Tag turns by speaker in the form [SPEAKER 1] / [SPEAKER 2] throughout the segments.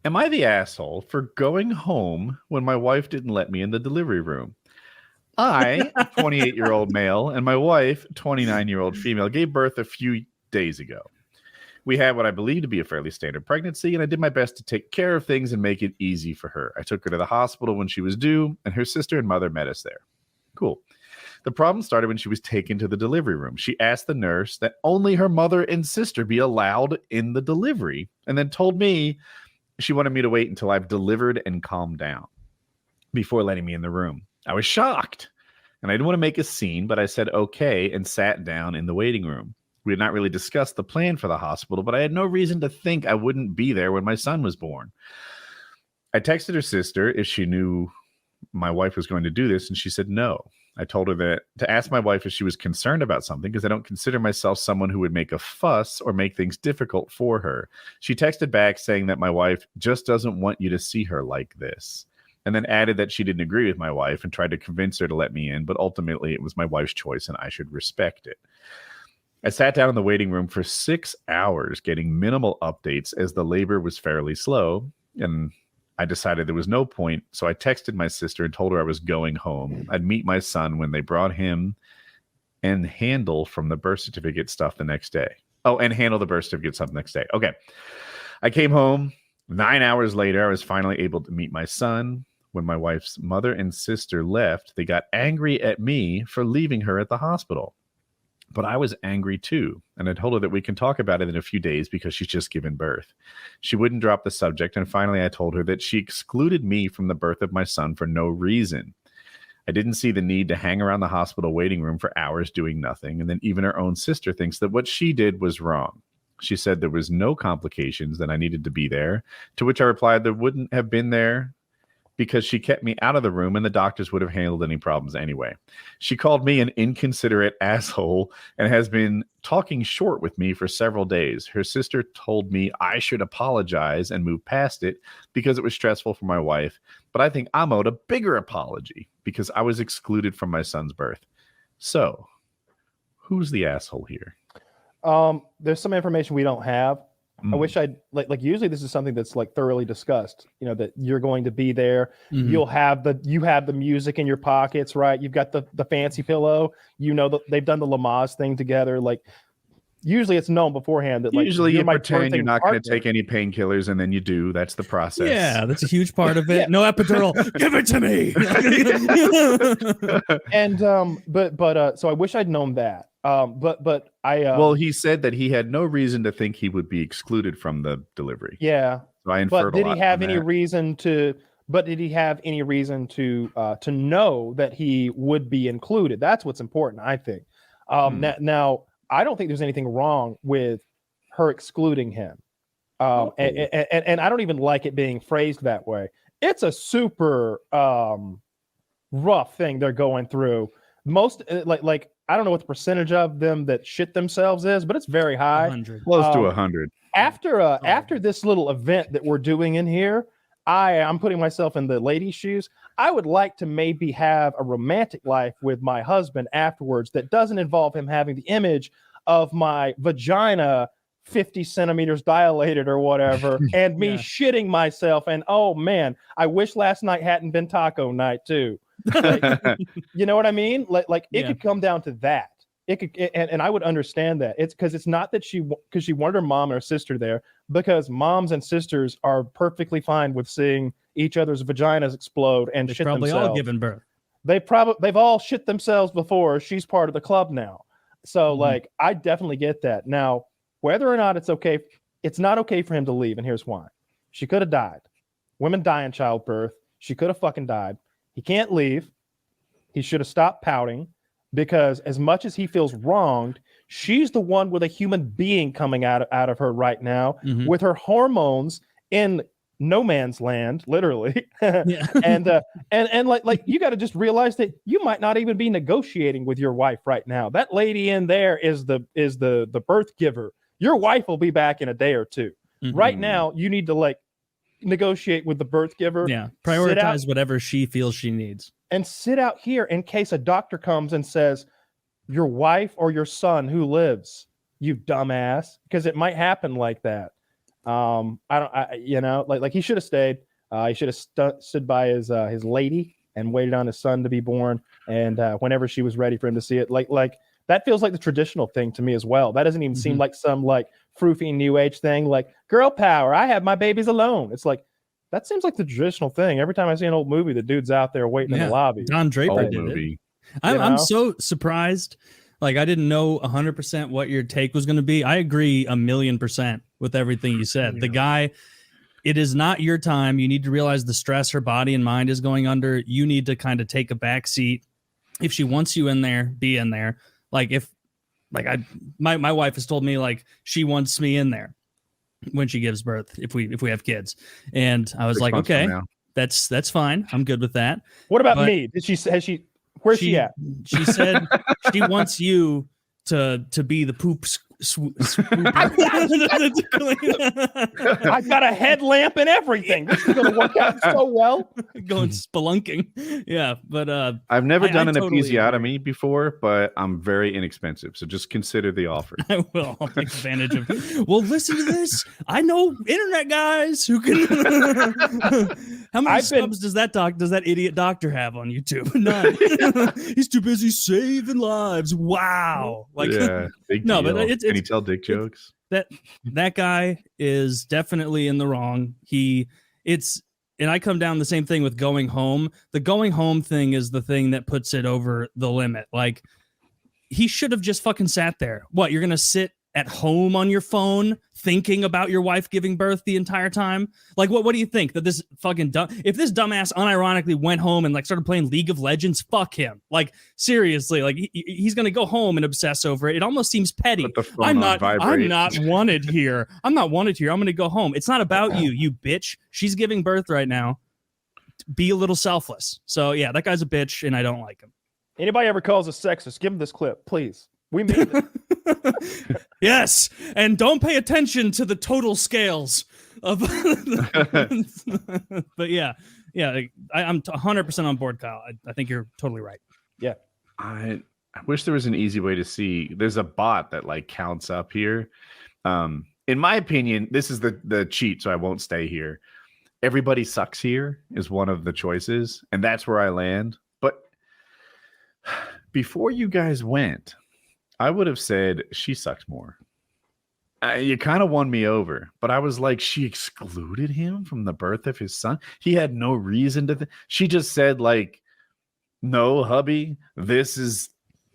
[SPEAKER 1] Am I the asshole for going home when my wife didn't let me in the delivery room? I, a 28-year-old male, and my wife, 29-year-old female, gave birth a few days ago. We had what I believe to be a fairly standard pregnancy, and I did my best to take care of things and make it easy for her. I took her to the hospital when she was due, and her sister and mother met us there. Cool. The problem started when she was taken to the delivery room. She asked the nurse that only her mother and sister be allowed in the delivery, and then told me she wanted me to wait until I've delivered and calmed down before letting me in the room. I was shocked, and I didn't want to make a scene, but I said okay and sat down in the waiting room. We had not really discussed the plan for the hospital, but I had no reason to think I wouldn't be there when my son was born. I texted her sister if she knew my wife was going to do this, and she said no. I told her that to ask my wife if she was concerned about something because I don't consider myself someone who would make a fuss or make things difficult for her. She texted back saying that my wife just doesn't want you to see her like this, and then added that she didn't agree with my wife and tried to convince her to let me in, but ultimately it was my wife's choice and I should respect it. I sat down in the waiting room for 6 hours getting minimal updates as the labor was fairly slow, and I decided there was no point, so I texted my sister and told her I was going home. I'd meet my son when they brought him and handle from the birth certificate stuff the next day. Oh, and handle the birth certificate stuff the next day. Okay. I came home. 9 hours later, I was finally able to meet my son. When my wife's mother and sister left, they got angry at me for leaving her at the hospital. But I was angry too, and I told her that we can talk about it in a few days because she's just given birth. She wouldn't drop the subject, and finally I told her that she excluded me from the birth of my son for no reason. I didn't see the need to hang around the hospital waiting room for hours doing nothing, and then even her own sister thinks that what she did was wrong. She said there was no complications, that I needed to be there, to which I replied there wouldn't have been there because she kept me out of the room and the doctors would have handled any problems anyway. She called me an inconsiderate asshole and has been talking short with me for several days. Her sister told me I should apologize and move past it because it was stressful for my wife, but I think I'm owed a bigger apology because I was excluded from my son's birth. So, who's the asshole here?
[SPEAKER 2] There's some information we don't have. I wish I'd like usually this is something that's like thoroughly discussed, you know, that you're going to be there. You have the music in your pockets, right? You've got the fancy pillow, you know, they've done the Lamaze thing together. Like usually it's known beforehand that like
[SPEAKER 1] usually you pretend you're not going to take any painkillers and then you do. That's the process.
[SPEAKER 3] Yeah, that's a huge part of it. Yeah. No epidural. Give it to me.
[SPEAKER 2] And so I wish I'd known that. But I
[SPEAKER 1] well, he said that he had no reason to think he would be excluded from the delivery.
[SPEAKER 2] Yeah.
[SPEAKER 1] So I inferred.
[SPEAKER 2] But did he have any reason to? But did he have any reason to know that he would be included? That's what's important, I think. Now, I don't think there's anything wrong with her excluding him, and I don't even like it being phrased that way. It's a super rough thing they're going through. Most like I don't know what the percentage of them that shit themselves is, but it's very high.
[SPEAKER 3] 100.
[SPEAKER 1] Close to 100.
[SPEAKER 2] After this little event that we're doing in here, I'm putting myself in the lady's shoes. I would like to maybe have a romantic life with my husband afterwards that doesn't involve him having the image of my vagina 50 centimeters dilated or whatever, and me shitting myself. And oh man, I wish last night hadn't been taco night too. Like, you know what I mean? Like it could come down to that. It could, and I would understand that. It's because it's not that she wanted her mom or her sister there, because moms and sisters are perfectly fine with seeing each other's vaginas explode and shit
[SPEAKER 3] probably
[SPEAKER 2] themselves.
[SPEAKER 3] All given birth.
[SPEAKER 2] They've all shit themselves before. She's part of the club now. So like I definitely get that. Now, whether or not it's okay, it's not okay for him to leave, and here's why. She could have died. Women die in childbirth. She could have fucking died. He can't leave. He should have stopped pouting, because as much as he feels wronged, she's the one with a human being coming out of her right now with her hormones in no man's land, literally. And like you got to just realize that you might not even be negotiating with your wife right now. That lady in there is the birth giver. Your wife will be back in a day or two. Right now, you need to like negotiate with the birth giver.
[SPEAKER 3] Yeah, prioritize whatever she feels she needs.
[SPEAKER 2] And sit out here in case a doctor comes and says, your wife or your son who lives, you dumbass, because it might happen like that. Like he should have stayed. He should have stood by his lady and waited on his son to be born. And whenever she was ready for him to see it, like that feels like the traditional thing to me as well. That doesn't even seem like some like froofy new age thing, like girl power. I have my babies alone. It's like, that seems like the traditional thing. Every time I see an old movie, the dude's out there waiting in the lobby.
[SPEAKER 3] Don Draper
[SPEAKER 1] Old
[SPEAKER 3] did
[SPEAKER 1] movie.
[SPEAKER 3] it. I'm so surprised. Like, I didn't know 100% what your take was going to be. I agree 1,000,000% with everything you said.
[SPEAKER 2] Yeah.
[SPEAKER 3] The guy, it is not your time. You need to realize the stress her body and mind is going under. You need to kind of take a back seat. If she wants you in there, be in there. Like, my wife has told me, like, she wants me in there when she gives birth, if we have kids. And I was
[SPEAKER 1] 6
[SPEAKER 3] like,
[SPEAKER 1] months
[SPEAKER 3] okay,
[SPEAKER 1] from now.
[SPEAKER 3] that's fine. I'm good with that.
[SPEAKER 2] What about
[SPEAKER 3] But
[SPEAKER 2] me? Where's she at?
[SPEAKER 3] She said she wants you to be the poop
[SPEAKER 2] I've got a headlamp and everything. This is going to work out so well.
[SPEAKER 3] Going spelunking. Yeah, but
[SPEAKER 1] I've never done an
[SPEAKER 3] totally
[SPEAKER 1] episiotomy before, but I'm very inexpensive, so just consider the offer.
[SPEAKER 3] I will. I'll take advantage of. Well, listen to this. I know internet guys who can. How many subs does that idiot doctor have on YouTube? None. He's too busy saving lives. Wow. Like,
[SPEAKER 1] yeah, big
[SPEAKER 3] no,
[SPEAKER 1] deal.
[SPEAKER 3] but
[SPEAKER 1] Can you tell dick jokes?
[SPEAKER 3] That guy is definitely in the wrong. And I come down the same thing with going home. The going home thing is the thing that puts it over the limit. Like, he should have just fucking sat there. What, you're going to sit at home on your phone thinking about your wife giving birth the entire time? Like, what do you think? That this fucking if this dumbass unironically went home and like started playing League of Legends, fuck him. Like, seriously, like he's gonna go home and obsess over it. It almost seems petty. I'm not wanted here. I'm not wanted here. I'm gonna go home. It's not about you bitch. She's giving birth right now. Be a little selfless. So yeah, that guy's a bitch and I don't like him.
[SPEAKER 2] Anybody ever calls us sexist, give him this clip, please. We made it.
[SPEAKER 3] Yes, and don't pay attention to the total scales of. But yeah, I'm 100% on board, Kyle. I think you're totally right.
[SPEAKER 2] Yeah,
[SPEAKER 1] I wish there was an easy way to see. There's a bot that like counts up here. In my opinion, this is the cheat, so I won't stay here. Everybody sucks here is one of the choices, and that's where I land. But before you guys went, I would have said she sucks more. You kind of won me over, but I was like, she excluded him from the birth of his son. He had no reason to. She just said like, no, hubby, this is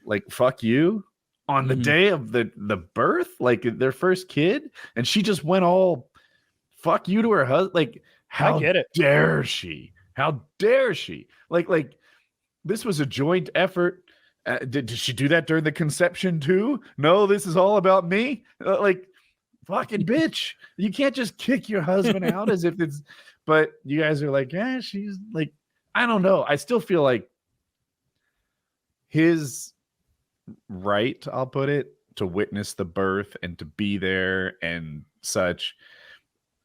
[SPEAKER 1] like, fuck you on the day of the birth, like their first kid. And she just went all fuck you to her husband. Like, how dare she? How dare she? Like this was a joint effort. Did she do that during the conception too? No, this is all about me. Like, fucking bitch. You can't just kick your husband out as if it's. But you guys are like, yeah, she's like, I don't know. I still feel like his right, I'll put it, to witness the birth and to be there and such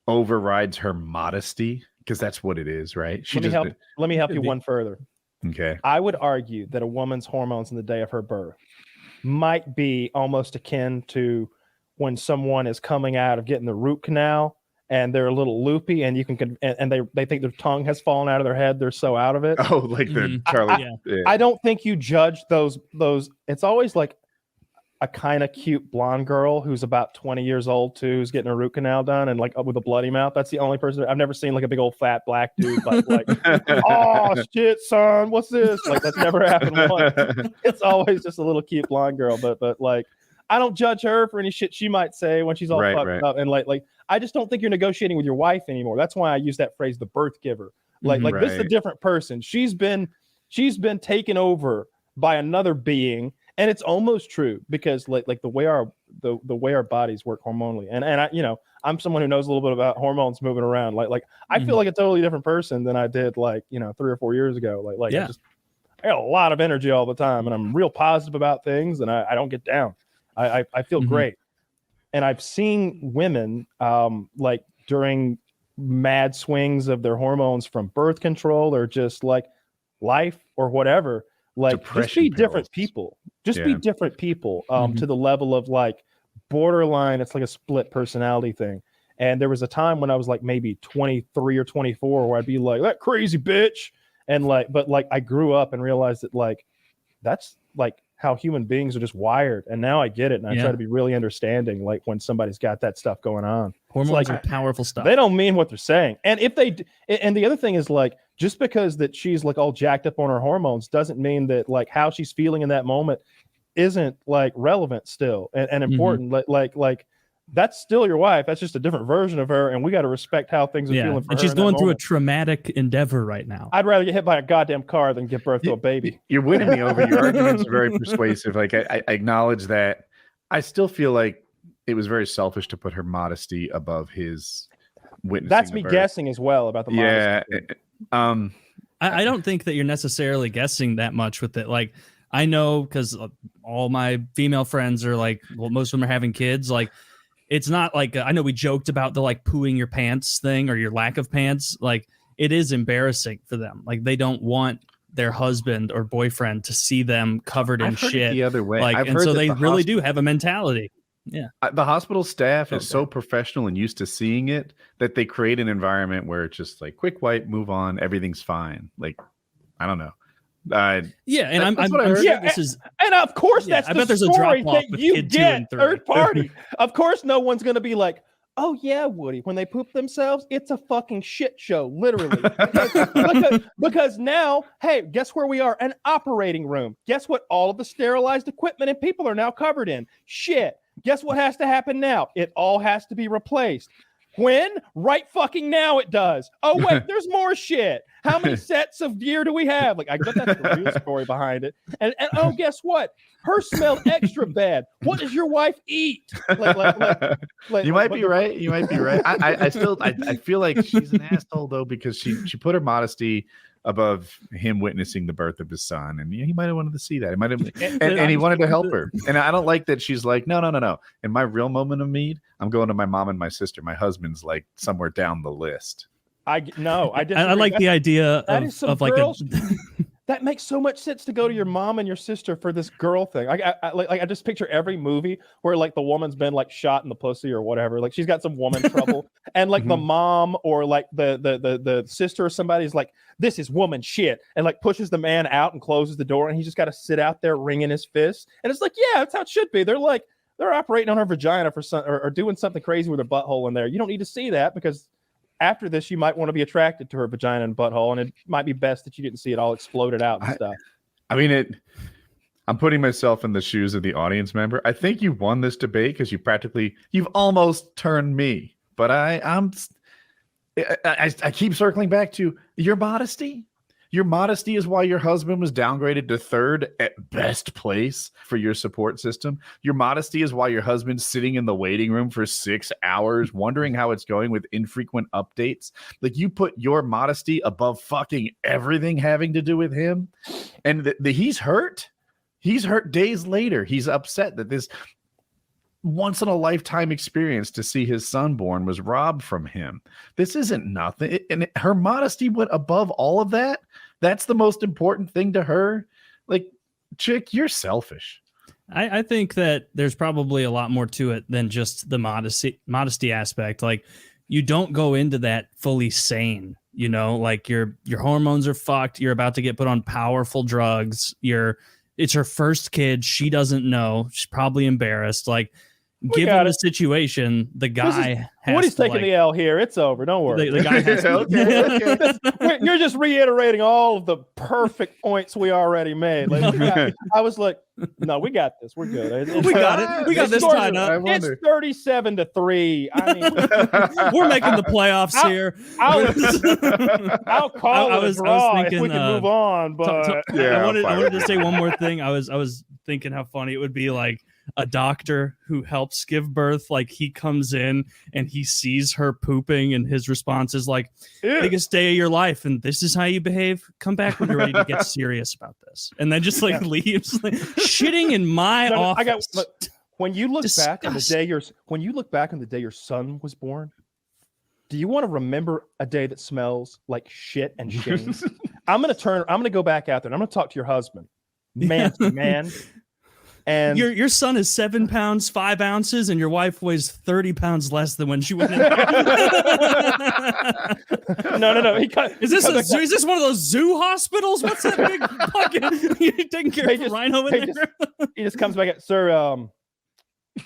[SPEAKER 1] overrides her modesty, because that's what it is, right?
[SPEAKER 2] Let me help you one further.
[SPEAKER 1] Okay.
[SPEAKER 2] I would argue that a woman's hormones in the day of her birth might be almost akin to when someone is coming out of getting the root canal and they're a little loopy and you can and they think their tongue has fallen out of their head. They're so out of it.
[SPEAKER 1] Oh, like the Charlie.
[SPEAKER 2] I don't think you judge those. It's always like a kind of cute blonde girl who's about 20 years old too, who's getting a root canal done and like with a bloody mouth. That's the only person I've never seen, like a big old fat black dude like oh shit, son, what's this? Like, that's never happened once. It's always just a little cute blonde girl, but like, I don't judge her for any shit she might say when she's all fucked up. And like I just don't think you're negotiating with your wife anymore. That's why I use that phrase, the birth giver. Like this is a different person. She's been taken over by another being. And it's almost true because like the way our bodies work hormonally, and I, I'm someone who knows a little bit about hormones moving around. Like I feel like a totally different person than I did 3 or 4 years ago. I got a lot of energy all the time, and I'm real positive about things, and I don't get down. I feel great, and I've seen women like during mad swings of their hormones from birth control or just like life or whatever. Like, just be different people. Be different people to the level of like borderline. It's like a split personality thing. And there was a time when I was like maybe 23 or 24 where I'd be like, that crazy bitch. And like, but like I grew up and realized that like, that's like how human beings are just wired. And now I get it. And I try to be really understanding, like when somebody's got that stuff going on.
[SPEAKER 3] Hormones are powerful stuff.
[SPEAKER 2] They don't mean what they're saying. And if they, and the other thing is like, just because that she's like all jacked up on her hormones doesn't mean that like how she's feeling in that moment isn't like relevant still and important. Like that's still your wife. That's just a different version of her. And we got to respect how things are feeling for her.
[SPEAKER 3] And she's going through a traumatic endeavor right now.
[SPEAKER 2] I'd rather get hit by a goddamn car than give birth to a baby.
[SPEAKER 1] You're winning me over. Your arguments are very persuasive. Like I acknowledge that. I still feel like it was very selfish to put her modesty above his witnessing.
[SPEAKER 2] That's me guessing as well about the modesty.
[SPEAKER 1] Yeah.
[SPEAKER 3] I don't think that you're necessarily guessing that much with it. Like, I know because all my female friends are like, well, most of them are having kids. Like, it's not like, I know we joked about the like pooing your pants thing or your lack of pants. Like, it is embarrassing for them. Like, they don't want their husband or boyfriend to see them covered in shit.
[SPEAKER 1] The other way.
[SPEAKER 3] Like, and so they really do have a mentality. Yeah.
[SPEAKER 1] The hospital staff is so professional and used to seeing it that they create an environment where it's just like quick wipe, move on, everything's fine. Like, I don't know.
[SPEAKER 3] Yeah, and I'm sure this is,
[SPEAKER 2] and of course that's
[SPEAKER 3] I
[SPEAKER 2] the
[SPEAKER 3] bet there's a
[SPEAKER 2] story
[SPEAKER 3] drop off
[SPEAKER 2] that
[SPEAKER 3] with
[SPEAKER 2] you
[SPEAKER 3] kid 2
[SPEAKER 2] get
[SPEAKER 3] and 3.
[SPEAKER 2] third party. Of course, no one's gonna be like, oh yeah, Woody, when they poop themselves, it's a fucking shit show, literally. because now, hey, guess where we are? An operating room. Guess what? All of the sterilized equipment and people are now covered in shit. Guess what has to happen now? It all has to be replaced. When? Right fucking now it does. Oh, wait, there's more shit. How many sets of gear do we have? Like, I bet that's the real story behind it. And oh, guess what? Her smelled extra bad. What does your wife eat?
[SPEAKER 1] You might be right. You might be right. I feel like she's an asshole, though, because she put her modesty above him witnessing the birth of his son, and he might have wanted to see that. He might have, and he wanted to help her. And I don't like that she's like, no. In my real moment of need, I'm going to my mom and my sister. My husband's like somewhere down the list.
[SPEAKER 3] I like the idea of like
[SPEAKER 2] that makes so much sense to go to your mom and your sister for this girl thing. I just picture every movie where like the woman's been like shot in the pussy or whatever. Like she's got some woman trouble, and like the mom or like the sister or somebody's like, this is woman shit, and like pushes the man out and closes the door, and he just got to sit out there wringing his fists. And it's like, yeah, that's how it should be. They're operating on her vagina for some or doing something crazy with her butthole in there. You don't need to see that because after this, you might want to be attracted to her vagina and butthole, and it might be best that you didn't see it all exploded out and stuff.
[SPEAKER 1] I mean, I'm putting myself in the shoes of the audience member. I think you won this debate because you've almost turned me. But I keep circling back to your modesty. Your modesty is why your husband was downgraded to third at best place for your support system. Your modesty is why your husband's sitting in the waiting room for 6 hours, wondering how it's going with infrequent updates. Like, you put your modesty above fucking everything having to do with him. And he's hurt. He's hurt days later. He's upset that this once in a lifetime experience to see his son born was robbed from him. This isn't nothing. And her modesty went above all of that. That's the most important thing to her. Like, chick, you're selfish.
[SPEAKER 3] I think that there's probably a lot more to it than just the modesty aspect. Like, you don't go into that fully sane, you know, like your hormones are fucked. You're about to get put on powerful drugs. It's her first kid. She doesn't know. She's probably embarrassed. Like, given the situation, the guy
[SPEAKER 2] Woody's taking the L here. It's over. Don't worry.
[SPEAKER 3] The guy has
[SPEAKER 2] okay. You're just reiterating all of the perfect points we already made. Like, I was like, no, we got this. We're good.
[SPEAKER 3] We got it. We got this tied up.
[SPEAKER 2] It's 37-3. I mean,
[SPEAKER 3] we're making the playoffs here.
[SPEAKER 2] I'll call it a draw if we can move on. But
[SPEAKER 3] I wanted to say one more thing. I was thinking how funny it would be, like, a doctor who helps give birth, like, he comes in and he sees her pooping and his response is like, biggest day of your life and this is how you behave. Come back when you're ready to get serious about this. And then just like leaves, like, shitting in my office.
[SPEAKER 2] When you look back on the day your son was born, do you want to remember a day that smells like shit and shame? I'm gonna go back out there and I'm gonna talk to your husband. Man. And
[SPEAKER 3] your son is 7 pounds 5 ounces, and your wife weighs 30 pounds less than when she went in.
[SPEAKER 2] no.
[SPEAKER 3] Is this one of those zoo hospitals? What's that big bucket? You taking care of a rhino in there?
[SPEAKER 2] He just comes back at, sir,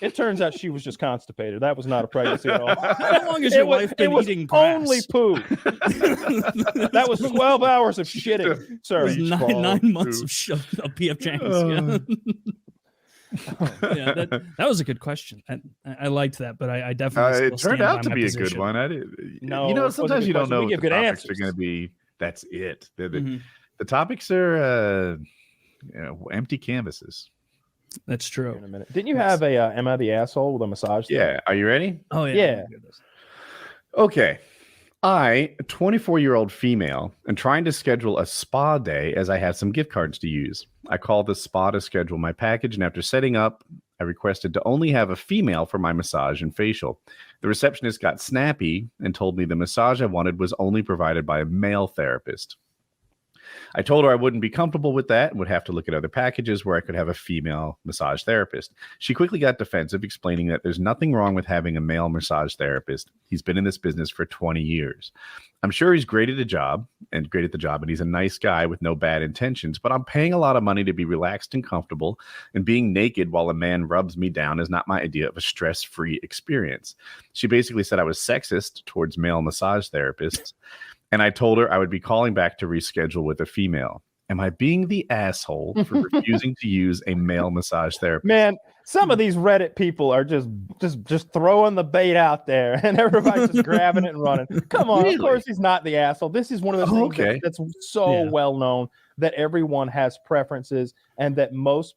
[SPEAKER 2] it turns out she was just constipated. That was not a pregnancy at all.
[SPEAKER 3] How long has your wife been eating grass?
[SPEAKER 2] Only poo. That was 12 hours of shitting, sir.
[SPEAKER 3] It was 9 months of PF Chang's. Yeah, that was a good question. I liked that, but I definitely
[SPEAKER 1] it turned out to be a good one. Sometimes you don't know what the topics are going to be. That's it. The topics are empty canvases.
[SPEAKER 3] That's true.
[SPEAKER 2] In a minute. Didn't you have a am I the asshole with a massage thing?
[SPEAKER 1] Yeah. Are you ready?
[SPEAKER 3] Oh yeah.
[SPEAKER 1] Okay. I, a 24-year-old female, am trying to schedule a spa day as I have some gift cards to use. I called the spa to schedule my package, and after setting up, I requested to only have a female for my massage and facial. The receptionist got snappy and told me the massage I wanted was only provided by a male therapist. I told her I wouldn't be comfortable with that and would have to look at other packages where I could have a female massage therapist. She quickly got defensive, explaining that there's nothing wrong with having a male massage therapist. He's been in this business for 20 years. I'm sure he's great at the job, and he's a nice guy with no bad intentions, but I'm paying a lot of money to be relaxed and comfortable, and being naked while a man rubs me down is not my idea of a stress-free experience. She basically said I was sexist towards male massage therapists, and I told her I would be calling back to reschedule with a female. Am I being the asshole for refusing to use a male massage therapist?
[SPEAKER 2] Man, some of these Reddit people are just throwing the bait out there, and everybody's just grabbing it and running. Come on, really? Of course he's not the asshole. This is one of those things that's so well known that everyone has preferences, and that most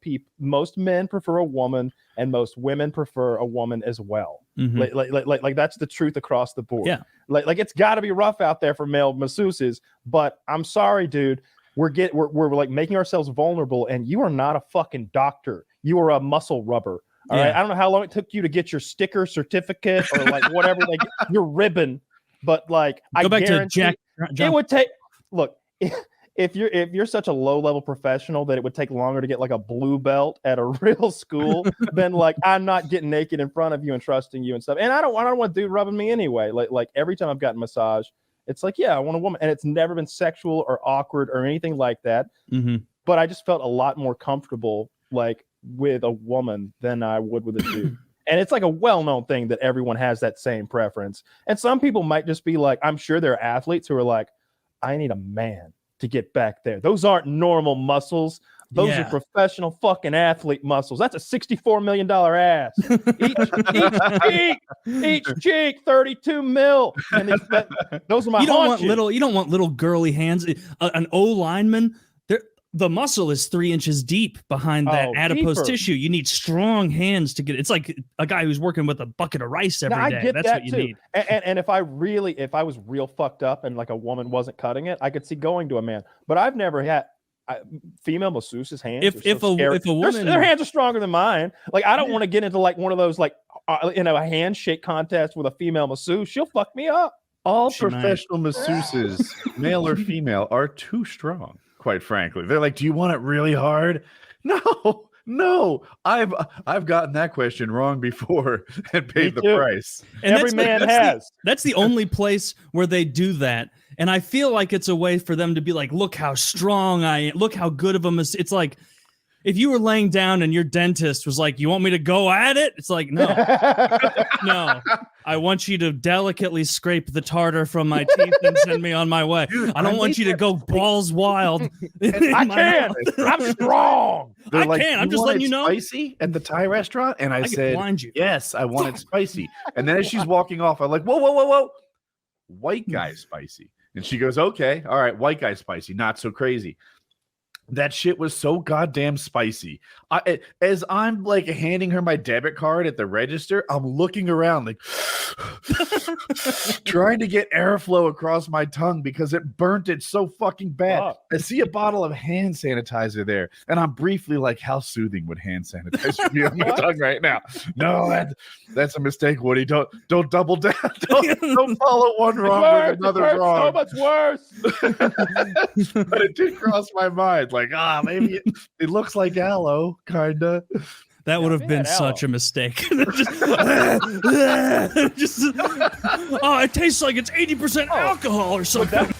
[SPEAKER 2] men prefer a woman, and most women prefer a woman as well. Like that's the truth across the board.
[SPEAKER 3] Yeah,
[SPEAKER 2] like it's got to be rough out there for male masseuses, but I'm sorry, dude. We're like making ourselves vulnerable, and you are not a fucking doctor. You are a muscle rubber. All right. I don't know how long it took you to get your sticker certificate or like whatever, like your ribbon, but like
[SPEAKER 3] go back to Jack.
[SPEAKER 2] It would take. Look, if you're such a low level professional that it would take longer to get like a blue belt at a real school than like I'm not getting naked in front of you and trusting you and stuff. And I don't want dude rubbing me anyway. Like every time I've gotten massage, it's like, yeah, I want a woman, and it's never been sexual or awkward or anything like that. But I just felt a lot more comfortable like with a woman than I would with a dude. And it's like a well-known thing that everyone has that same preference. And some people might just be like, I'm sure there are athletes who are like, I need a man to get back there. Those aren't normal muscles. Those are professional fucking athlete muscles. That's a $64 million ass. Each cheek, 32 mil. And those are my haunches.
[SPEAKER 3] You don't want little girly hands. An O lineman, the muscle is 3 inches deep behind that adipose tissue. You need strong hands to get it. It's like a guy who's working with a bucket of rice every day. That's what you need.
[SPEAKER 2] And if I was real fucked up and like a woman wasn't cutting it, I could see going to a man. But I've never had female masseuses' hands.
[SPEAKER 3] If a woman,
[SPEAKER 2] their hands are stronger than mine. Like I don't want to get into like one of those like a handshake contest with a female masseuse. She'll fuck me up.
[SPEAKER 1] All professional masseuses, male or female, are too strong. Quite frankly, they're like, do you want it really hard? No. I've gotten that question wrong before and paid the price.
[SPEAKER 2] And every man has.
[SPEAKER 3] That's the only place where they do that. And I feel like it's a way for them to be like, look how strong I am. Look how good of a it's like if you were laying down and your dentist was like, you want me to go at it? It's like, no. No. I want you to delicately scrape the tartar from my teeth and send me on my way. Dude, I don't want you to go balls wild.
[SPEAKER 2] I can. I'm strong.
[SPEAKER 1] I can. I'm just letting you know. Spicy at the Thai restaurant, and I said, yes, I want it spicy. And then as she's walking off, I'm like, whoa, white guy spicy. And she goes, okay, all right, white guy spicy, not so crazy. That shit was so goddamn spicy. As I'm like handing her my debit card at the register, I'm looking around like trying to get airflow across my tongue because it burnt it so fucking bad. Oh. I see a bottle of hand sanitizer there, and I'm briefly like, how soothing would hand sanitizer be on my tongue right now? No, that's a mistake, Woody. Don't double down. Don't follow one wrong with another wrong.
[SPEAKER 2] So much worse.
[SPEAKER 1] But it did cross my mind. like, maybe it looks like aloe, kinda.
[SPEAKER 3] That would have
[SPEAKER 2] we
[SPEAKER 3] been
[SPEAKER 2] had aloe.
[SPEAKER 3] such a mistake. Just, oh, it tastes like it's 80% alcohol or something.